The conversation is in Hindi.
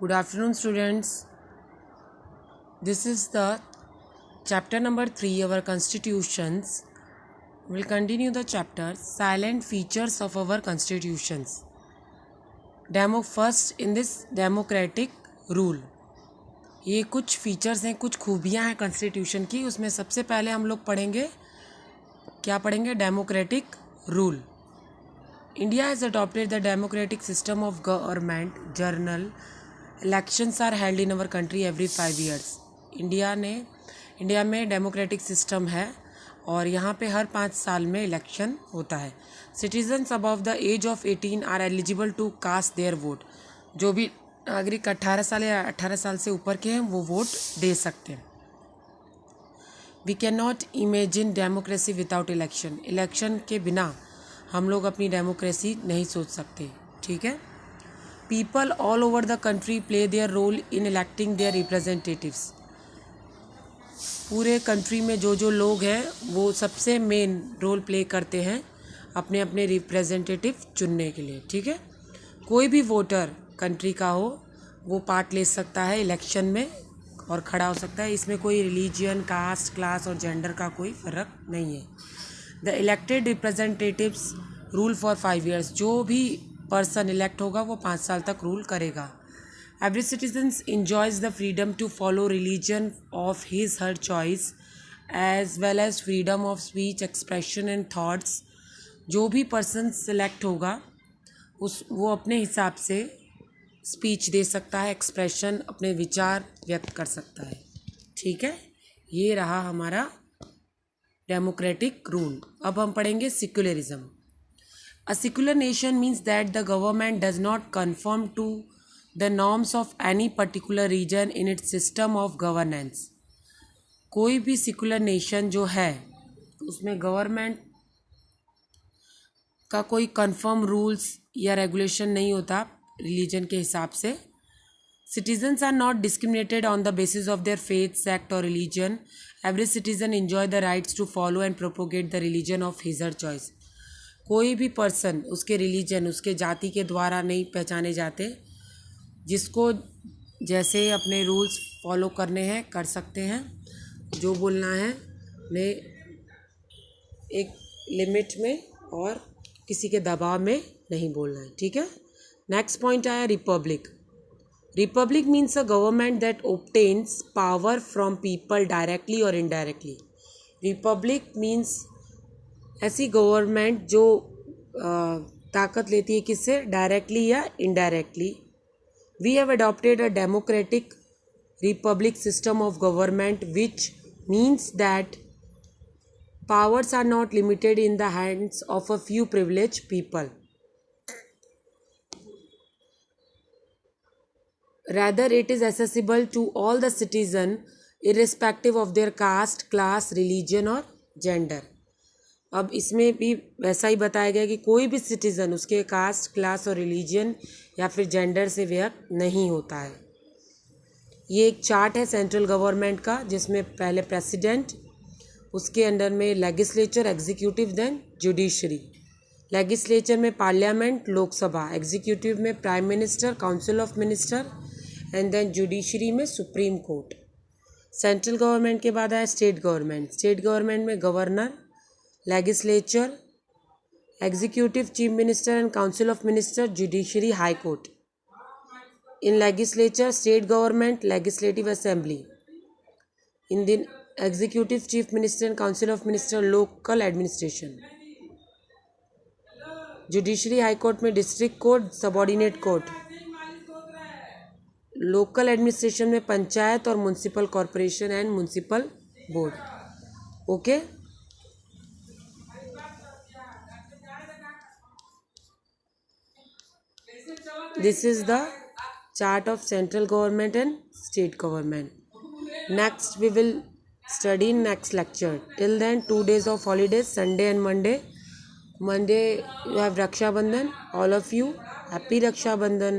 Good afternoon, students. This is the chapter number 3, our constitutions. We'll continue the chapter silent features of our constitutions. First in this democratic rule. ये कुछ फीचर्स हैं, कुछ खूबियां हैं कॉन्स्टिट्यूशन की. उसमें सबसे पहले हम लोग पढ़ेंगे, क्या पढ़ेंगे? Democratic rule. India has adopted the democratic system of government. Journal elections are held in our country every 5 years. India में डेमोक्रेटिक सिस्टम है और यहाँ पे हर 5 साल में इलेक्शन होता है. Citizens above the age of 18 are eligible to cast their vote. जो भी नागरिक 18 साल या 18 साल से ऊपर के हैं वो वोट दे सकते हैं. We can not imagine democracy without election. Election के बिना हम लोग अपनी डेमोक्रेसी नहीं सोच सकते. ठीक है. People all over the country play their role in electing their representatives. पूरे कंट्री में जो लोग हैं वो सबसे मेन रोल प्ले करते हैं अपने अपने रिप्रेजेंटेटिव चुनने के लिए. ठीक है. कोई भी वोटर कंट्री का हो वो पार्ट ले सकता है इलेक्शन में और खड़ा हो सकता है. इसमें कोई रिलीजियन, कास्ट, क्लास और जेंडर का कोई फ़र्क नहीं है. The elected representatives rule for 5 years. जो भी पर्सन इलेक्ट होगा वो 5 साल तक रूल करेगा. Every citizen enjoys the freedom to follow religion of his her choice as well as freedom of speech, expression and thoughts. जो भी पर्सन सिलेक्ट होगा वो अपने हिसाब से स्पीच दे सकता है, एक्सप्रेशन, अपने विचार व्यक्त कर सकता है. ठीक है. ये रहा हमारा डेमोक्रेटिक रूल. अब हम पढ़ेंगे secularism. A secular nation means that the government does not conform to the norms of any particular region in its system of governance. कोई भी सेक्युलर नेशन जो है उसमें गवर्नमेंट का कोई कंफर्म रूल्स या रेगुलेशन नहीं होता रिलीजन के हिसाब से. Citizens are not discriminated on the basis of their faith, sect or religion. Every citizen enjoy the rights to follow and propagate the religion of his or choice. कोई भी पर्सन उसके रिलीजन, उसके जाति के द्वारा नहीं पहचाने जाते. जिसको जैसे अपने रूल्स फॉलो करने हैं कर सकते हैं. जो बोलना है ने एक लिमिट में और किसी के दबाव में नहीं बोलना है. ठीक है. नेक्स्ट पॉइंट आया republic. Republic means a government that obtains power from people directly और इनडायरेक्टली. रिपब्लिक मीन्स ऐसी गवर्नमेंट जो ताकत लेती है किससे? डायरेक्टली या indirectly. We have adopted a democratic republic system of government which means that powers are not limited in the hands of a few privileged people. Rather, it is accessible to all the citizens irrespective of their caste, class, religion और gender. अब इसमें भी वैसा ही बताया गया कि कोई भी सिटीज़न उसके कास्ट, क्लास और रिलीजन या फिर जेंडर से व्यक्त नहीं होता है. ये एक चार्ट है सेंट्रल गवर्नमेंट का जिसमें पहले प्रेसिडेंट, उसके अंडर में legislature, executive, then judiciary. Legislature में पार्लियामेंट, लोकसभा. एग्जीक्यूटिव में prime minister, council of minister and then judiciary में सुप्रीम कोर्ट. सेंट्रल गवर्नमेंट के बाद आया स्टेट गवर्नमेंट. स्टेट गवर्नमेंट में governor, legislature, executive, chief minister and council of minister, judiciary, high court. In legislature, state government, legislative assembly. In दिन executive, chief minister and council of minister, local administration. Judiciary, high court में district court, subordinate court. Local administration में पंचायत और municipal corporation and municipal board. Okay. This is the chart of central government and state government. Next we will study in next lecture. Till then 2 days of holidays, Sunday and Monday. Monday you have Raksha Bandhan. All of you happy Raksha Bandhan.